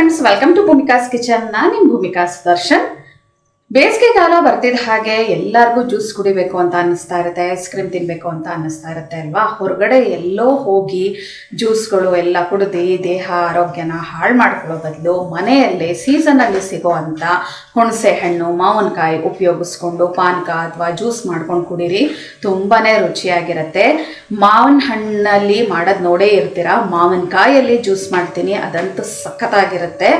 Friends, welcome to Bhumika's kitchen. ನಾನು ನಿಮ್ಮ ಭೂಮಿಕಾ ಸುದರ್ಶನ್. ಬೇಸಿಗೆ ಕಾಲ ಬರ್ತಿದ್ದ ಹಾಗೆ ಎಲ್ಲರಿಗೂ ಜ್ಯೂಸ್ ಕುಡಿಬೇಕು ಅಂತ ಅನ್ನಿಸ್ತಾ ಇರುತ್ತೆ, ಐಸ್ ಕ್ರೀಮ್ ತಿನ್ನಬೇಕು ಅಂತ ಅನ್ನಿಸ್ತಾ ಇರುತ್ತೆ ಅಲ್ವಾ. ಹೊರಗಡೆ ಎಲ್ಲೋ ಹೋಗಿ ಜ್ಯೂಸ್ಗಳು ಎಲ್ಲ ಕುಡಿದು ದೇಹ ಆರೋಗ್ಯನ ಹಾಳು ಮಾಡ್ಕೊಳ್ಳೋ ಬದಲು ಮನೆಯಲ್ಲೇ ಸೀಸನಲ್ಲಿ ಸಿಗೋ ಅಂಥ ಹುಣಸೆ ಹಣ್ಣು, ಮಾವಿನಕಾಯಿ ಉಪಯೋಗಿಸ್ಕೊಂಡು ಪಾನಕ ಅಥವಾ ಜ್ಯೂಸ್ ಮಾಡ್ಕೊಂಡು ಕುಡೀರಿ. ತುಂಬಾ ರುಚಿಯಾಗಿರುತ್ತೆ. ಮಾವಿನ ಹಣ್ಣಲ್ಲಿ ಮಾಡೋದು ನೋಡೇ ಇರ್ತೀರ, ಮಾವಿನಕಾಯಲ್ಲಿ ಜ್ಯೂಸ್ ಮಾಡ್ತೀನಿ, ಅದಂತೂ ಸಖತ್ತಾಗಿರುತ್ತೆ.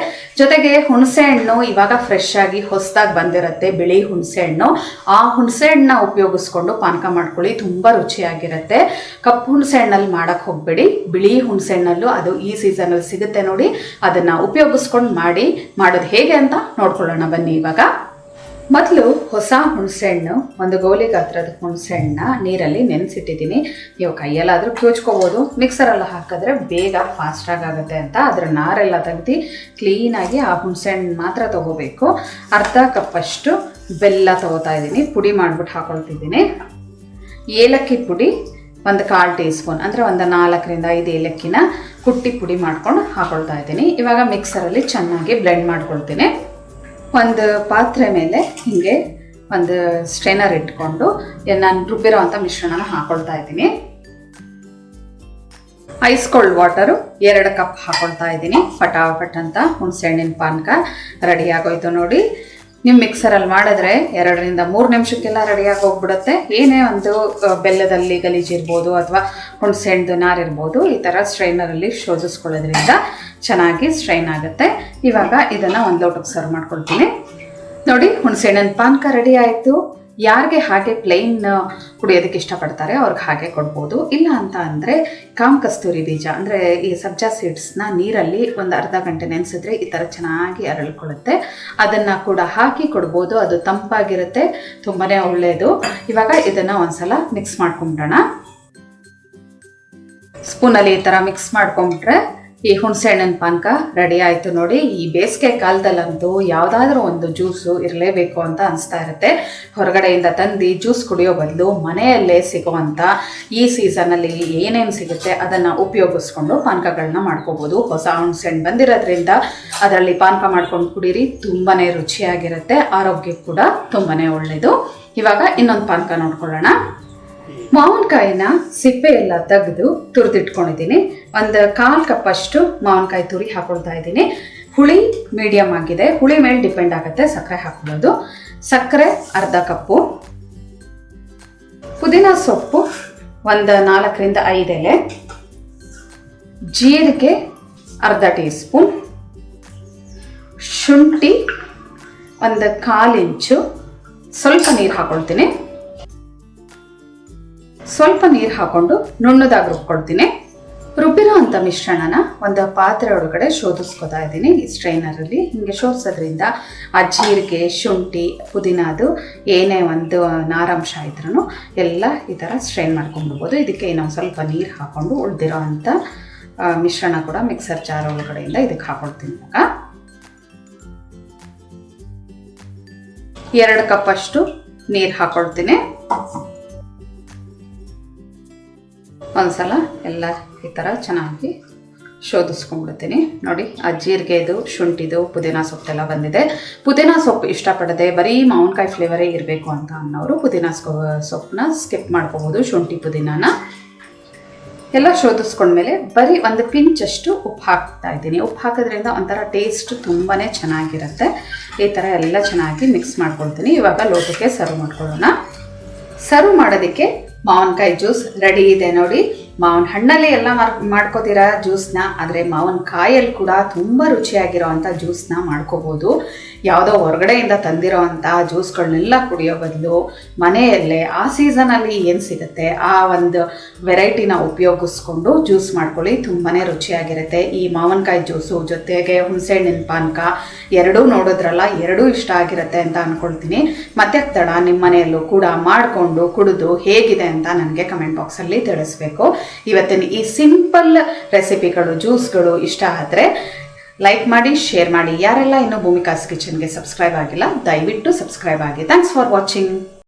ಜೊತೆಗೆ ಹುಣಸೆ ಹಣ್ಣು ಇವಾಗ ಫ್ರೆಶ್ ಆಗಿ ಹೊಸದಾಗಿ ಬಂದಿರುತ್ತೆ, ಬಿಳಿ ಹುಣಸೆ ಹಣ್ಣು. ಆ ಹುಣಸೆ ಹಣ್ಣನ್ನ ಉಪಯೋಗಿಸ್ಕೊಂಡು ಪಾನಕ ಮಾಡ್ಕೊಳ್ಳಿ, ತುಂಬ ರುಚಿಯಾಗಿರುತ್ತೆ. ಕಪ್ಪು ಹುಣಸೆ ಹಣ್ಣಲ್ಲಿ ಮಾಡೋಕ್ಕೆ ಹೋಗಬೇಡಿ, ಬಿಳಿ ಹುಣಸೆ ಹಣ್ಣಲ್ಲೂ ಅದು ಈ ಸೀಸನಲ್ಲಿ ಸಿಗುತ್ತೆ ನೋಡಿ, ಅದನ್ನು ಉಪಯೋಗಿಸ್ಕೊಂಡು ಮಾಡೋದು ಹೇಗೆ ಅಂತ ನೋಡ್ಕೊಳ್ಳೋಣ ಬನ್ನಿ. ಇವಾಗ ಮೊದಲು ಹೊಸ ಹುಣಸೆಹಣ್ಣು, ಒಂದು ಗೋಲಿ ಗಾತ್ರದ ಹುಣಸೆಹಣ್ಣನ್ನ ನೀರಲ್ಲಿ ನೆನೆಸಿಟ್ಟಿದ್ದೀನಿ. ನೀವು ಕೈಯಲ್ಲಾದರೂ ಕಿವುಚ್ಕೋಬೋದು, ಮಿಕ್ಸರಲ್ಲಿ ಹಾಕಿದ್ರೆ ಬೇಗ ಫಾಸ್ಟಾಗಿ ಆಗುತ್ತೆ ಅಂತ. ಅದರ ನಾರೆಲ್ಲ ತೆಗೆದು ಕ್ಲೀನಾಗಿ ಆ ಹುಣಸೆಹಣ್ಣು ಮಾತ್ರ ತೊಗೋಬೇಕು. ಅರ್ಧ ಕಪ್ಪಷ್ಟು ಬೆಲ್ಲ ತೊಗೋತಾ ಇದ್ದೀನಿ, ಪುಡಿ ಮಾಡಿಬಿಟ್ಟು ಹಾಕೊಳ್ತಿದ್ದೀನಿ. ಏಲಕ್ಕಿ ಪುಡಿ ಒಂದು 1/4 ಟೀ ಸ್ಪೂನ್, ಅಂದರೆ ಒಂದು 4 ರಿಂದ 5 ಏಲಕ್ಕಿನ ಕುಟ್ಟಿ ಪುಡಿ ಮಾಡ್ಕೊಂಡು ಹಾಕೊಳ್ತಾ ಇದ್ದೀನಿ. ಇವಾಗ ಮಿಕ್ಸರಲ್ಲಿ ಚೆನ್ನಾಗಿ ಬ್ಲೆಂಡ್ ಮಾಡ್ಕೊಳ್ತೀನಿ. ಒಂದು ಪಾತ್ರೆ ಮೇಲೆ ಹೀಗೆ ಒಂದು ಸ್ಟ್ರೈನರ್ ಇಟ್ಕೊಂಡು ನಾನು ರುಬ್ಬಿರೋ ಅಂಥ ಮಿಶ್ರಣನ ಹಾಕೊಳ್ತಾ ಇದ್ದೀನಿ. ಐಸ್ ಕೋಲ್ಡ್ ವಾಟರು 2 ಕಪ್ ಹಾಕೊಳ್ತಾ ಇದ್ದೀನಿ. ಫಟಾಫಟ್ ಅಂತ ಹುಣಸೆಹಣ್ಣಿನ ಪಾನಕ ರೆಡಿ ಆಗೋಯ್ತು ನೋಡಿ. ನೀವು ಮಿಕ್ಸರಲ್ಲಿ ಮಾಡಿದ್ರೆ 2 ರಿಂದ 3 ನಿಮಿಷಕ್ಕೆಲ್ಲ ರೆಡಿಯಾಗಿ ಹೋಗ್ಬಿಡುತ್ತೆ. ಏನೇ ಒಂದು ಬೆಲ್ಲದಲ್ಲಿ ಗಲೀಜಿರ್ಬೋದು ಅಥವಾ ಹುಣಸೆಹಣ್ಣು ನಾರಿರ್ಬೋದು, ಈ ಥರ ಸ್ಟ್ರೈನರಲ್ಲಿ ಶೋಧಿಸ್ಕೊಳ್ಳೋದ್ರಿಂದ ಚೆನ್ನಾಗಿ ಸ್ಟ್ರೈನ್ ಆಗುತ್ತೆ. ಇವಾಗ ಇದನ್ನು ಒಂದು ಲೋಟಕ್ಕೆ ಸರ್ವ್ ಮಾಡ್ಕೊಳ್ತೀನಿ ನೋಡಿ. ಹುಣಸೆಹಣ್ಣಿನ ಪಾನಕ ರೆಡಿ ಆಯಿತು. ಯಾರಿಗೆ ಹಾಗೆ ಪ್ಲೈನ್ ಕುಡಿಯೋದಕ್ಕೆ ಇಷ್ಟಪಡ್ತಾರೆ ಅವ್ರಿಗೆ ಹಾಗೆ ಕೊಡ್ಬೋದು. ಇಲ್ಲ ಅಂತ ಅಂದರೆ ಕಾಮಕಸ್ತೂರಿ ಬೀಜ, ಅಂದರೆ ಈ ಸಬ್ಜಾ ಸೀಡ್ಸ್ನ ನೀರಲ್ಲಿ ಒಂದು ಅರ್ಧ ಗಂಟೆ ನೆನೆಸಿದ್ರೆ ಈ ಥರ ಚೆನ್ನಾಗಿ ಅರಳ್ಕೊಳ್ಳುತ್ತೆ. ಅದನ್ನು ಕೂಡ ಹಾಕಿ ಕೊಡ್ಬೋದು, ಅದು ತಂಪಾಗಿರುತ್ತೆ, ತುಂಬಾ ಒಳ್ಳೆಯದು. ಇವಾಗ ಇದನ್ನು ಒಂದ್ಸಲ ಮಿಕ್ಸ್ ಮಾಡ್ಕೊಂಬಿಡೋಣ. ಸ್ಪೂನಲ್ಲಿ ಈ ಥರ ಮಿಕ್ಸ್ ಮಾಡ್ಕೊಂಬಿಟ್ರೆ ಈ ಹುಣಸೆಹಣ್ಣಿನ ಪಾನಕ ರೆಡಿ ಆಯಿತು ನೋಡಿ. ಈ ಬೇಸಿಗೆ ಕಾಲದಲ್ಲಂತೂ ಯಾವುದಾದ್ರೂ ಒಂದು ಜ್ಯೂಸು ಇರಲೇಬೇಕು ಅಂತ ಅನಿಸ್ತಾ ಇರುತ್ತೆ. ಹೊರಗಡೆಯಿಂದ ತಂದು ಜ್ಯೂಸ್ ಕುಡಿಯೋ ಬದಲು ಮನೆಯಲ್ಲೇ ಸಿಗೋವಂಥ ಈ ಸೀಸನಲ್ಲಿ ಏನೇನು ಸಿಗುತ್ತೆ ಅದನ್ನು ಉಪಯೋಗಿಸ್ಕೊಂಡು ಪಾನಕಗಳನ್ನ ಮಾಡ್ಕೋಬೋದು. ಹೊಸ ಹುಣಸೆಹಣ್ಣು ಬಂದಿರೋದ್ರಿಂದ ಅದರಲ್ಲಿ ಪಾನಕ ಮಾಡ್ಕೊಂಡು ಕುಡೀರಿ, ತುಂಬಾ ರುಚಿಯಾಗಿರುತ್ತೆ, ಆರೋಗ್ಯಕ್ಕೆ ಕೂಡ ತುಂಬಾ ಒಳ್ಳೆಯದು. ಇವಾಗ ಇನ್ನೊಂದು ಪಾನಕ ನೋಡ್ಕೊಳ್ಳೋಣ. ಮಾವಿನಕಾಯಿನ ಸಿಪ್ಪೆ ಎಲ್ಲ ತೆಗೆದು ತುರಿದಿಟ್ಕೊಂಡಿದ್ದೀನಿ. ಒಂದು 1/4 ಕಪ್ಪಷ್ಟು ಮಾವಿನಕಾಯಿ ತುರಿ ಹಾಕೊಳ್ತಾ ಇದ್ದೀನಿ. ಹುಳಿ ಮೀಡಿಯಮ್ ಆಗಿದೆ, ಹುಳಿ ಮೇಲೆ ಡಿಪೆಂಡ್ ಆಗುತ್ತೆ ಸಕ್ಕರೆ ಹಾಕೊಳ್ಳೋದು. ಸಕ್ಕರೆ ಅರ್ಧ ಕಪ್ಪು, ಪುದೀನ ಸೊಪ್ಪು ಒಂದು 4 ರಿಂದ 5 ಎಲೆ, ಜೀರಿಗೆ ಅರ್ಧ ಟೀ ಸ್ಪೂನ್, ಶುಂಠಿ ಒಂದು 1/4 ಇಂಚು, ಸ್ವಲ್ಪ ನೀರು ಹಾಕೊಳ್ತೀನಿ. ಸ್ವಲ್ಪ ನೀರು ಹಾಕೊಂಡು ನುಣ್ಣದಾಗಿ ರುಬ್ಕೊಳ್ತೀನಿ. ರುಬ್ಬಿರೋ ಅಂಥ ಮಿಶ್ರಣನ ಒಂದು ಪಾತ್ರೆ ಒಳಗಡೆ ಶೋಧಿಸ್ಕೊತಾ ಇದ್ದೀನಿ ಈ ಸ್ಟ್ರೈನರಲ್ಲಿ. ಹೀಗೆ ಶೋಧಿಸೋದ್ರಿಂದ ಆ ಜೀರಿಗೆ, ಶುಂಠಿ, ಪುದೀನದು ಏನೇ ಒಂದು ನಾರಾಂಶ ಇದ್ರೂ ಎಲ್ಲ ಈ ಥರ ಸ್ಟ್ರೈನ್ ಮಾಡ್ಕೊಂಡ್ಬಿಡ್ಬೋದು. ಇದಕ್ಕೆ ಇನ್ನೊಂದು ಸ್ವಲ್ಪ ನೀರು ಹಾಕ್ಕೊಂಡು ಉಳಿದಿರೋ ಅಂಥ ಮಿಶ್ರಣ ಕೂಡ ಮಿಕ್ಸರ್ ಜಾರ್ ಒಳಗಡೆಯಿಂದ ಇದಕ್ಕೆ ಹಾಕೊಳ್ತೀನಿ. ಇವಾಗ 2 ಕಪ್ಪಷ್ಟು ನೀರು ಹಾಕೊಳ್ತೀನಿ. ಒಂದ್ಸಲ ಎಲ್ಲ ಈ ಥರ ಚೆನ್ನಾಗಿ ಶೋಧಿಸ್ಕೊಂಡ್ಬಿಡ್ತೀನಿ ನೋಡಿ. ಆ ಜೀರಿಗೆದು, ಶುಂಠಿದು, ಪುದೀನ ಸೊಪ್ಪೆಲ್ಲ ಬಂದಿದೆ. ಪುದೀನ ಸೊಪ್ಪು ಇಷ್ಟಪಡದೆ ಬರೀ ಮಾವಿನಕಾಯಿ ಫ್ಲೇವರೇ ಇರಬೇಕು ಅಂತ ಅನ್ನೋರು ಪುದೀನ ಸೊಪ್ಪನ್ನ ಸ್ಕಿಪ್ ಮಾಡ್ಕೋಬೋದು. ಶುಂಠಿ ಪುದೀನಾನ ಎಲ್ಲ ಶೋಧಿಸ್ಕೊಂಡ್ಮೇಲೆ ಬರೀ ಒಂದು ಪಿಂಚಷ್ಟು ಉಪ್ಪು ಹಾಕ್ತಾ ಇದ್ದೀನಿ. ಉಪ್ಪು ಹಾಕೋದ್ರಿಂದ ಒಂಥರ ಟೇಸ್ಟ್ ತುಂಬಾ ಚೆನ್ನಾಗಿರುತ್ತೆ. ಈ ಥರ ಎಲ್ಲ ಚೆನ್ನಾಗಿ ಮಿಕ್ಸ್ ಮಾಡ್ಕೊಳ್ತೀನಿ. ಇವಾಗ ಲೋಟಕ್ಕೆ ಸರ್ವ್ ಮಾಡ್ಕೊಳ್ಳೋಣ. ಸರ್ವ್ ಮಾಡೋದಕ್ಕೆ ಮಾವಿನಕಾಯಿ ಜ್ಯೂಸ್ ರೆಡಿ ಇದೆ ನೋಡಿ. ಮಾವಿನ ಹಣ್ಣಲ್ಲಿ ಎಲ್ಲ ಮಾಡ್ಕೋತೀರಾ ಜ್ಯೂಸ್ನ, ಆದರೆ ಮಾವಿನಕಾಯಲ್ಲಿ ಕೂಡ ತುಂಬ ರುಚಿಯಾಗಿರೋ ಅಂಥ ಜ್ಯೂಸ್ನ ಮಾಡ್ಕೋಬೋದು. ಯಾವುದೋ ಹೊರಗಡೆಯಿಂದ ತಂದಿರೋ ಅಂಥ ಜ್ಯೂಸ್ಗಳನ್ನೆಲ್ಲ ಕುಡಿಯೋ ಬದಲು ಮನೆಯಲ್ಲೇ ಆ ಸೀಸನಲ್ಲಿ ಏನು ಸಿಗುತ್ತೆ ಆ ಒಂದು ವೆರೈಟಿನ ಉಪಯೋಗಿಸ್ಕೊಂಡು ಜ್ಯೂಸ್ ಮಾಡ್ಕೊಳ್ಳಿ, ತುಂಬಾ ರುಚಿಯಾಗಿರುತ್ತೆ. ಈ ಮಾವಿನಕಾಯಿ ಜ್ಯೂಸು ಜೊತೆಗೆ ಹುಣಸೆಹಣ್ಣಿನ ಪಾನಕ ಎರಡೂ ನೋಡಿದ್ರಲ್ಲ, ಎರಡೂ ಇಷ್ಟ ಆಗಿರುತ್ತೆ ಅಂತ ಅಂದ್ಕೊಳ್ತೀನಿ. ಮತ್ತೆ ತಡ ನಿಮ್ಮ ಮನೆಯಲ್ಲೂ ಕೂಡ ಮಾಡಿಕೊಂಡು ಕುಡಿದು ಹೇಗಿದೆ ಅಂತ ನನಗೆ ಕಮೆಂಟ್ ಬಾಕ್ಸಲ್ಲಿ ತಿಳಿಸ್ಬೇಕು. ಇವತ್ತಿನ ಈ ಸಿಂಪಲ್ ರೆಸಿಪಿಗಳು, ಜ್ಯೂಸ್ಗಳು ಇಷ್ಟ ಆದರೆ ಲೈಕ್ ಮಾಡಿ, ಶೇರ್ ಮಾಡಿ. ಯಾರೆಲ್ಲ ಇನ್ನೂ ಭೂಮಿಕಾಸ್ ಕಿಚನ್ಗೆ ಸಬ್ಸ್ಕ್ರೈಬ್ ಆಗಿಲ್ಲ ದಯವಿಟ್ಟು ಸಬ್ಸ್ಕ್ರೈಬ್ ಆಗಿ. Thanks for watching.